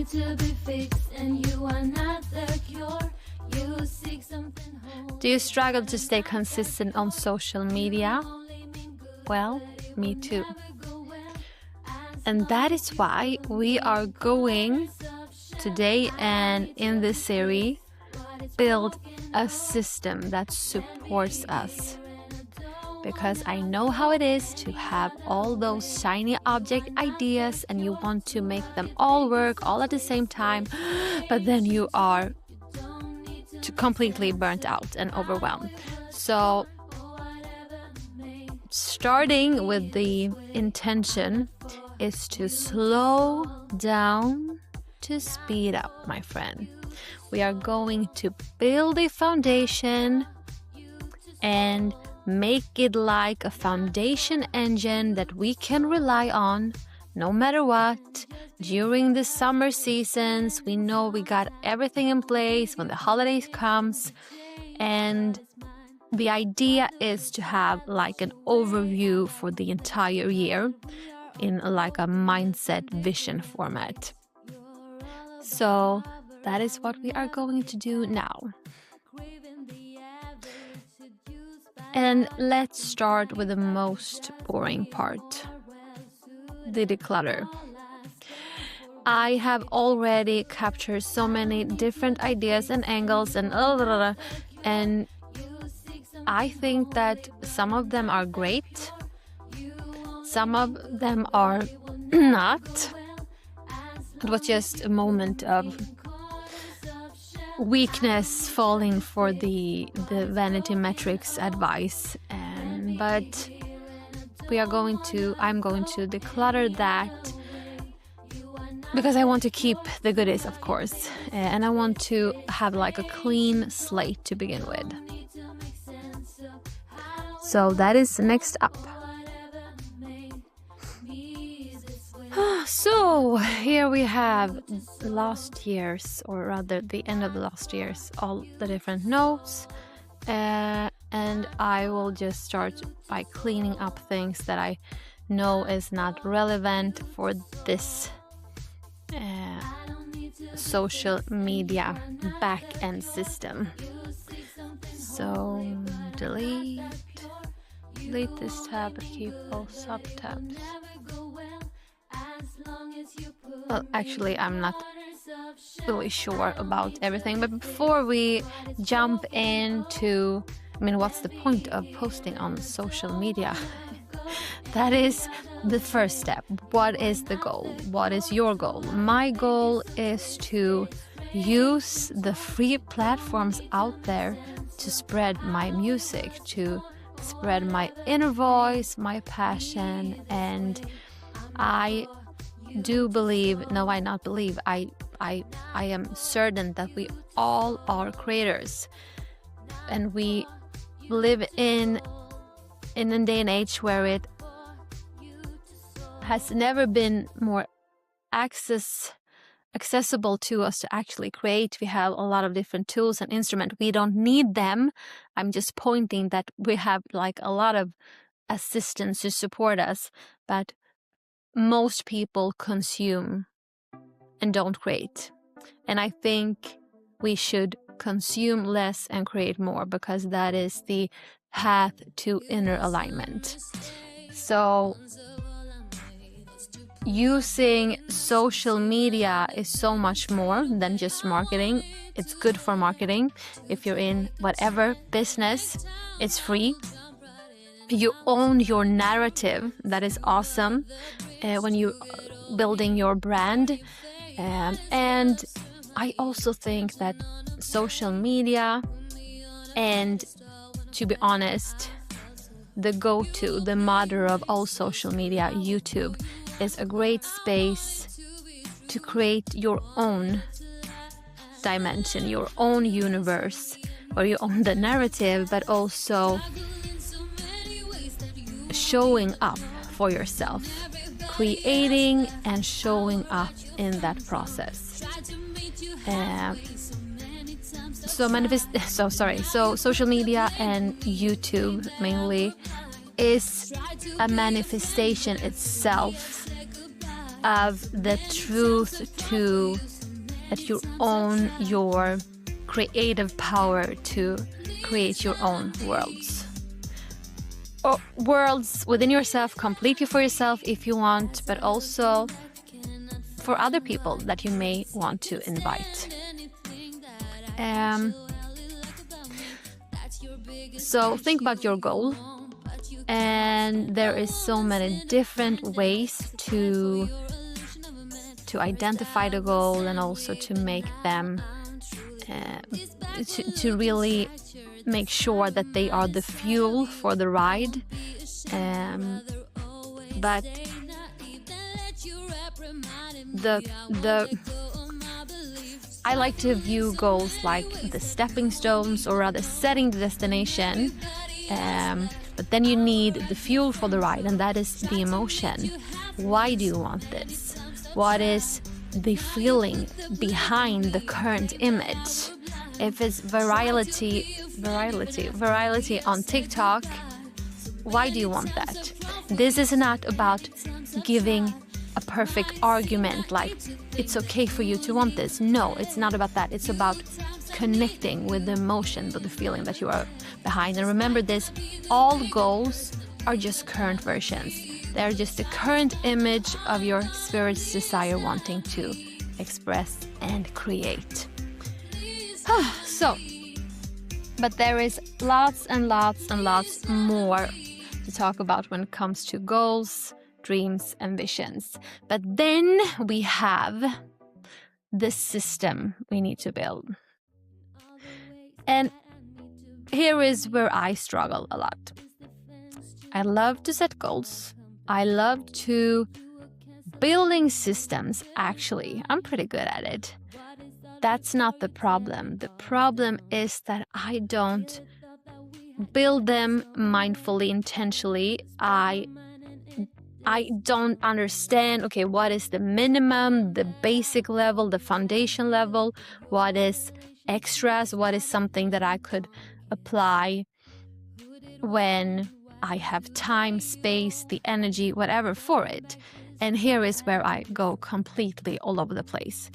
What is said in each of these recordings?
need to be fixed, and you are not the cure. You seek something whole. Do you struggle to stay consistent on social media? Well, me too. And that is why we are going today and in this series build a system that supports us. Because I know how it is to have all those shiny object ideas and you want to make them all work all at the same time, but then you are completely burnt out and overwhelmed. So starting with the intention is to slow down to speed up, my friend. We are going to build a foundation and make it like a foundation engine that we can rely on no matter what. During the summer seasons, we know we got everything in place when the holidays comes, and the idea is to have like an overview for the entire year in like a mindset vision format. So that is what we are going to do now. And let's start with the most boring part, the declutter. I have already captured so many different ideas and angles and I think that some of them are great, some of them are not. It was just a moment of weakness falling for the vanity metrics advice, but I'm going to declutter that because I want to keep the goodies, of course, and I want to have like a clean slate to begin with. So that is next up. So here we have last year's, or rather the end of the last year's, all the different notes, and I will just start by cleaning up things that I know is not relevant for this social media back-end system. So delete this tab and keep all sub-tabs. Well, actually, I'm not really sure about everything, but before we jump into, what's the point of posting on social media? That is the first step. What is the goal? What is your goal? My goal is to use the free platforms out there to spread my music, to spread my inner voice, my passion, and I do believe, no, I not believe, I am certain that we all are creators, and we live in a day and age where it has never been more accessible to us to actually create. We have a lot of different tools and instruments. We don't need them. I'm just pointing that we have like a lot of assistance to support us, but most people consume and don't create. And I think we should consume less and create more, because that is the path to inner alignment. So using social media is so much more than just marketing. It's good for marketing. If you're in whatever business, it's free. You own your narrative. That is awesome when you're building your brand. And I also think that social media, and to be honest, the go-to, the mother of all social media, YouTube, is a great space to create your own dimension, your own universe, where you own the narrative, but also showing up for yourself, creating and showing up in that process. So social media and YouTube mainly is a manifestation itself of the truth to that you own your creative power to create your own worlds. Or worlds within yourself, completely for yourself if you want, but also for other people that you may want to invite. So think about your goal, and there is so many different ways to identify the goal and also to make them to really make sure that they are the fuel for the ride. But I like to view goals like the stepping stones, or rather setting the destination. But then you need the fuel for the ride, and that is the emotion. Why do you want this? What is the feeling behind the current image? If it's virality on TikTok, why do you want that? This is not about giving a perfect argument like it's okay for you to want this. No, it's not about that. It's about connecting with the emotion, with the feeling that you are behind. And remember this, all goals are just current versions. They're just the current image of your spirit's desire wanting to express and create. But there is lots and lots and lots more to talk about when it comes to goals, dreams, and visions. But then we have the system we need to build. And here is where I struggle a lot. I love to set goals. I love to building systems, actually. I'm pretty good at it. That's not the problem. The problem is that I don't build them mindfully, intentionally. I don't understand, okay, what is the minimum, the basic level, the foundation level, what is extras, what is something that I could apply when I have time, space, the energy, whatever for it. And here is where I go completely all over the place.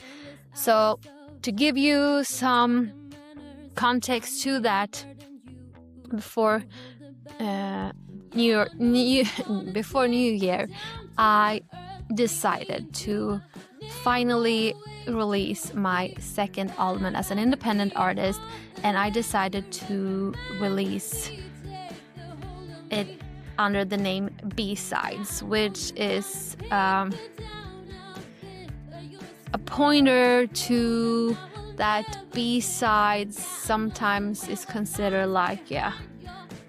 So to give you some context to that, before New Year, I decided to finally release my second album as an independent artist, and I decided to release it under the name B-Sides, which is a pointer to that B-Sides sometimes is considered like,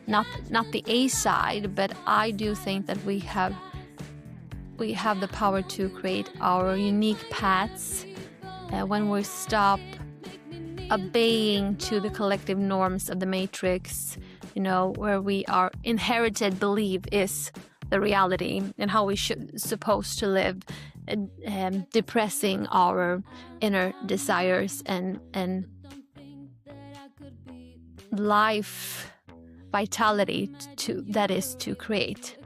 not the A-side, but I do think that we have the power to create our unique paths when we stop obeying to the collective norms of the matrix, where we are inherited belief is the reality and how we supposed to live, depressing our inner desires and life vitality that is to create.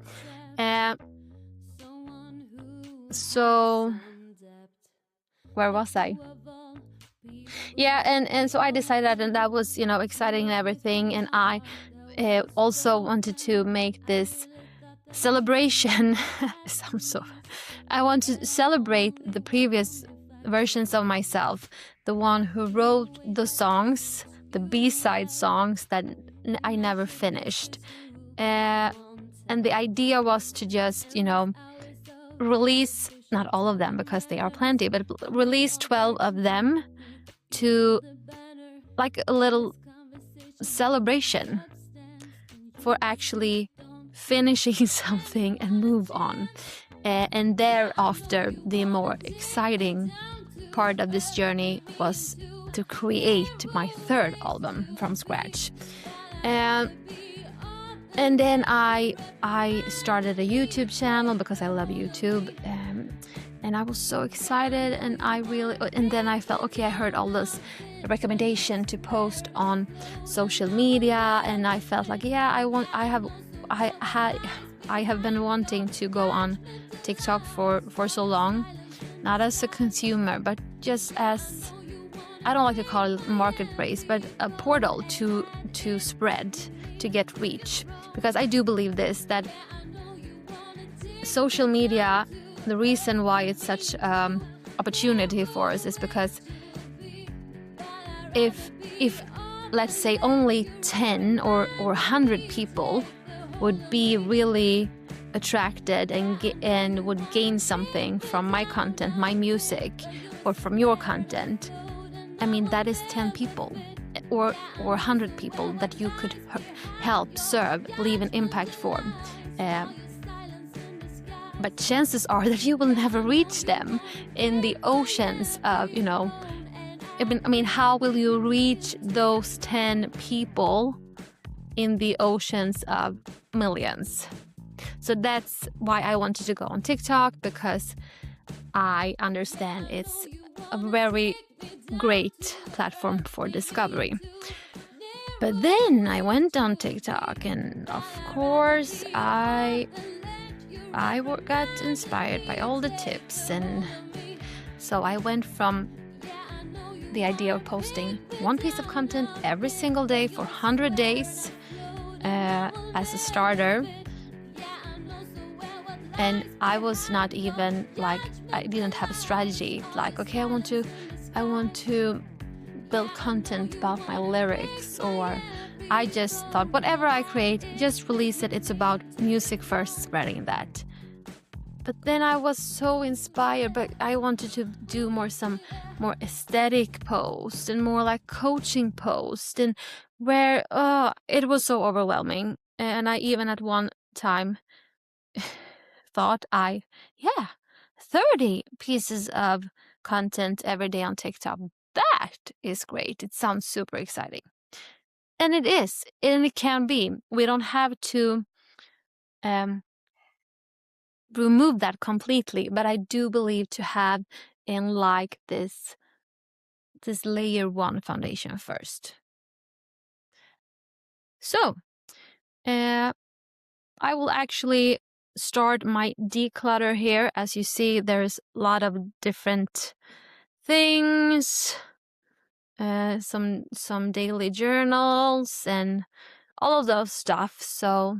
So where was I? And so I decided, and that was exciting and everything, and I also wanted to make this celebration. I want to celebrate the previous versions of myself, the one who wrote the songs, the B-side songs that I never finished. And the idea was to just, release, not all of them because they are plenty, but release 12 of them to like a little celebration for actually finishing something and move on. And thereafter, the more exciting part of this journey was to create my third album from scratch. And then I started a YouTube channel because I love YouTube, and I was so excited, and then I felt, okay, I heard all this recommendation to post on social media, and I felt like, I have been wanting to go on TikTok for so long, not as a consumer, but just as, I don't like to call it marketplace, but a portal to spread, to get reach. Because I do believe this, that social media, the reason why it's such opportunity for us is because if let's say only 10 or 100 people would be really attracted and would gain something from my content, my music, or from your content, I mean, that is 10 people or 100 people that you could help, serve, leave an impact for. But chances are that you will never reach them in the oceans of, I mean, how will you reach those 10 people in the oceans of millions? So that's why I wanted to go on TikTok, because I understand it's a very great platform for discovery. But then I went on TikTok, and of course I got inspired by all the tips, and so I went from the idea of posting one piece of content every single day for 100 days as a starter. And I was not even like, I didn't have a strategy like, okay, I want to build content about my lyrics, or I just thought whatever I create, just release it. It's about music first, spreading that. But then I was so inspired, but I wanted to do some more aesthetic posts and more like coaching posts, and where it was so overwhelming. And I even at one time thought 30 pieces of content every day on TikTok. That is great. It sounds super exciting. And it is, and it can be. We don't have to remove that completely, but I do believe to have in like this layer 1 foundation first. So I will actually start my declutter here. As you see, there's a lot of different things, some daily journals and all of those stuff. So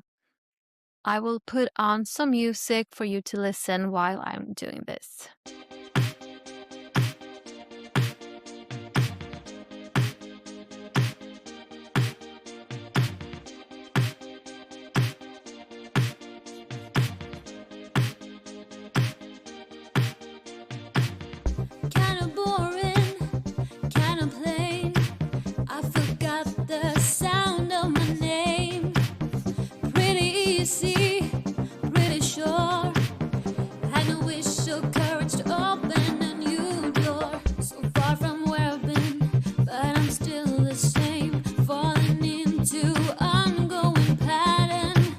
I will put on some music for you to listen while I'm doing this. Kinda boring, kinda plain. I forgot the sound of my name. Pretty easy, pretty sure. Had no wish or courage to open a new door. So far from where I've been, but I'm still the same. Falling into ongoing pattern.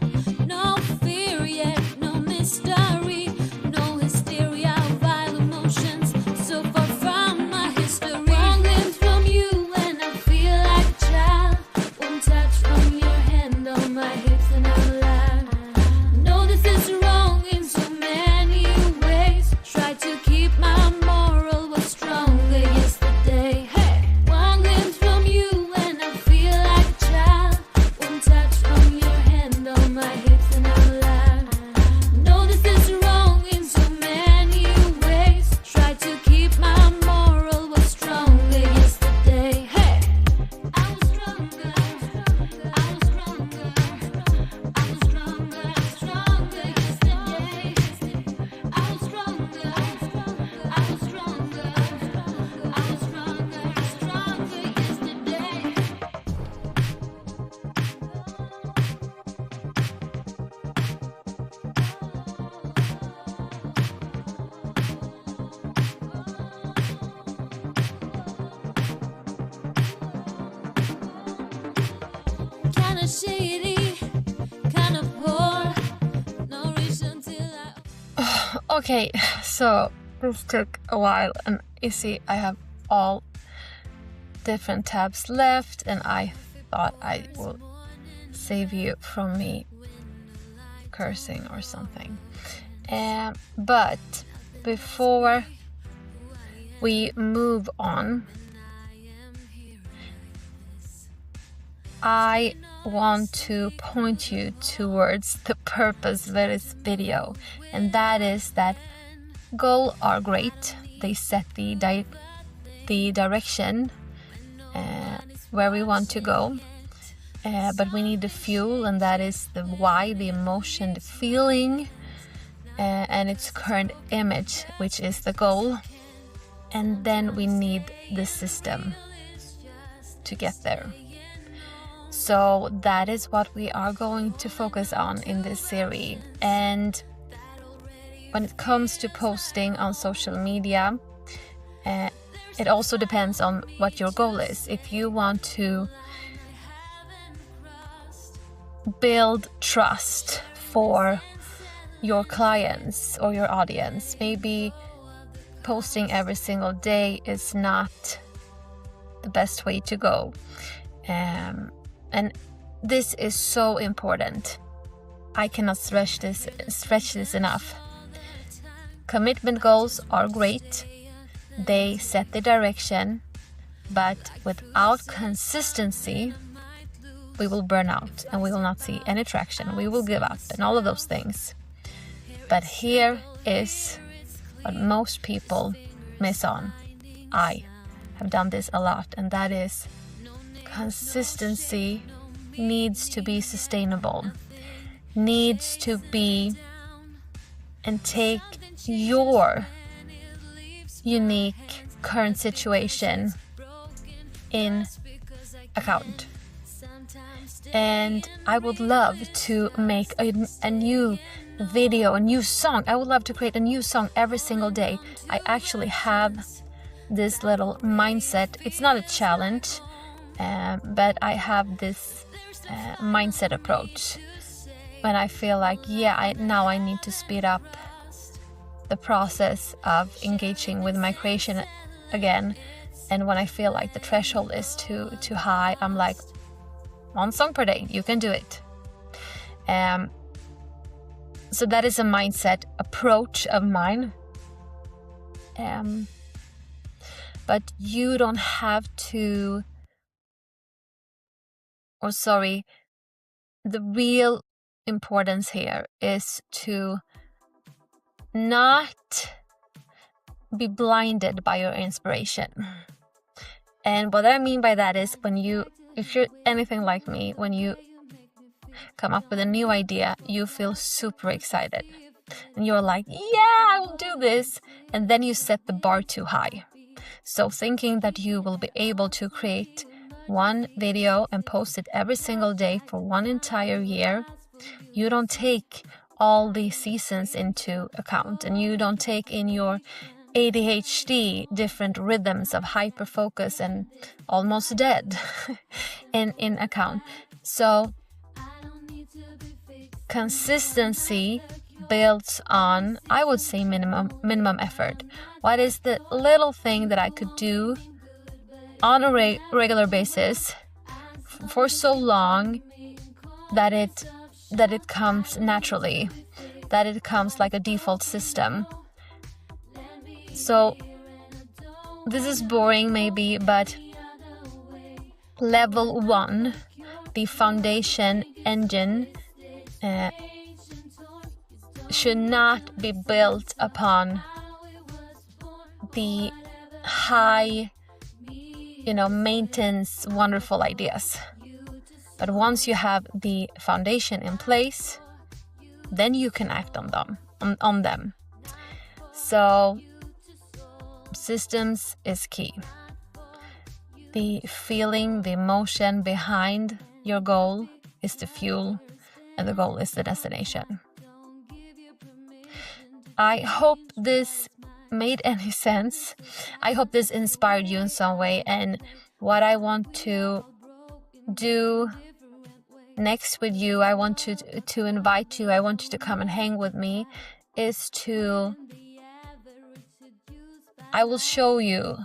No fear yet, no mystery, no hysteria, vile emotions. So far from my history. One glimpse from you and I feel like a child. One touch from your hand on my hips and I'm alive. No, this is wrong in so many ways. Try to keep my moral was stronger yesterday. Hey, one glimpse from you and I feel like a child. One touch from your hand on my hips and I'm alive. No, this is wrong in so many ways. Try to keep my moral was stronger yesterday. Hey, I was stronger, I was stronger, I was stronger yesterday. I was stronger, I was stronger, I was stronger yesterday. Kinda shady, kinda poor. No reason till I. Okay, so this took a while, and you see I have all different tabs left, and I thought I will save you from me cursing or something. But before we move on, I want to point you towards the purpose of this video, and that is that goals are great. They set the direction where we want to go, but we need the fuel, and that is the why, the emotion, the feeling, and its current image, which is the goal. And then we need the system to get there. So that is what we are going to focus on in this series. And when it comes to posting on social media, it also depends on what your goal is. If you want to build trust for your clients or your audience, maybe posting every single day is not the best way to go. And this is so important. I cannot stretch this enough. Commitment goals are great. They set the direction, but without consistency, we will burn out and we will not see any traction. We will give up and all of those things. But here is what most people miss on. I have done this a lot, and that is consistency needs to be sustainable, needs to be and take your unique current situation in account. And I would love to make a new video, a new song. I would love to create a new song every single day. I actually have this little mindset. It's not a challenge, but I have this mindset approach when I feel like, now I need to speed up the process of engaging with my creation again. And when I feel like the threshold is too high, I'm like, 1 song per day, you can do it. So that is a mindset approach of mine. But you don't have to, the real importance here is to not be blinded by your inspiration. And what I mean by that is if you're anything like me, when you come up with a new idea, you feel super excited. And you're like, I will do this. And then you set the bar too high. So thinking that you will be able to create one video and post it every single day for 1 entire year, you don't take all the seasons into account, and you don't take in your ADHD, different rhythms of hyper focus and almost dead in account. So consistency builds on, I would say, minimum effort. What is the little thing that I could do on a regular basis for so long that it comes naturally, that it comes like a default system. So this is boring maybe, but level 1, the foundation engine, should not be built upon the high, maintenance, wonderful ideas. But once you have the foundation in place, then you can act on them. So systems is key. The feeling, the emotion behind your goal is the fuel, and the goal is the destination. I hope this made any sense. I hope this inspired you in some way. And what I want to do next with you, I want to invite you, I want you to come and hang with me, I will show you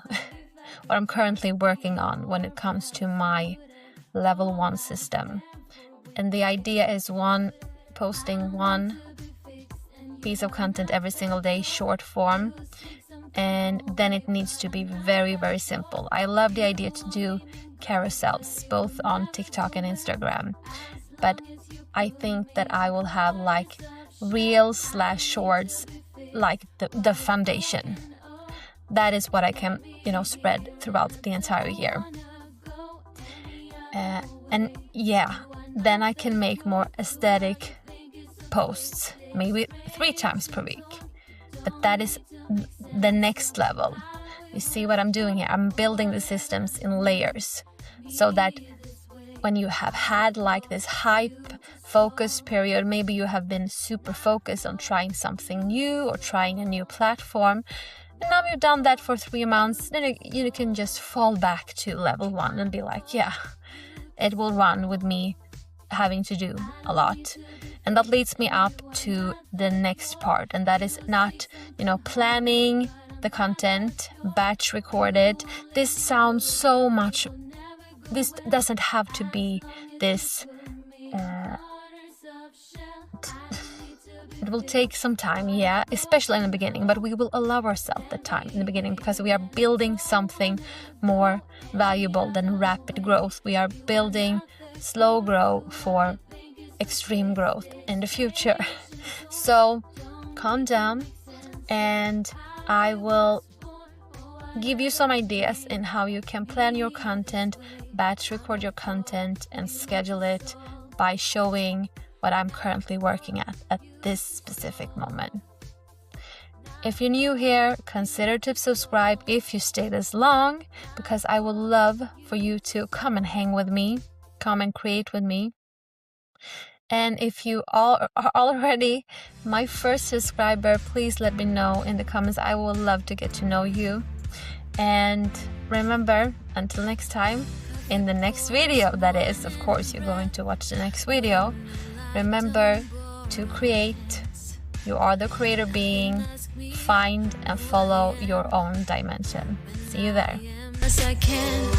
what I'm currently working on when it comes to my level 1 system. And the idea is posting 1 piece of content every single day, short form, And then it needs to be very, very simple. I love the idea to do carousels, both on TikTok and Instagram. But I think that I will have like reels/shorts, like the foundation. That is what I can, spread throughout the entire year. And yeah, then I can make more aesthetic posts, maybe 3 times per week. But that is the next level. You see what I'm doing here? I'm building the systems in layers so that when you have had like this hype focus period, maybe you have been super focused on trying something new or trying a new platform, and now you've done that for 3 months, then you can just fall back to level 1 and be like, yeah, it will run with me having to do a lot. And that leads me up to the next part, and that is not, planning the content, batch recorded. This sounds so much, this doesn't have to be this, it will take some time, yeah, especially in the beginning, but we will allow ourselves the time in the beginning because we are building something more valuable than rapid growth. We are building slow growth for extreme growth in the future. So calm down, and I will give you some ideas in how you can plan your content, batch record your content, and schedule it by showing what I'm currently working at this specific moment. If you're new here, consider to subscribe if you stay this long, because I would love for you to come and hang with me, come and create with me. And if you all are already my first subscriber, please let me know in the comments. I would love to get to know you. And remember, until next time, in the next video, that is, of course, you're going to watch the next video. Remember to create. You are the creator being. Find and follow your own dimension. See you there. Yes, I can.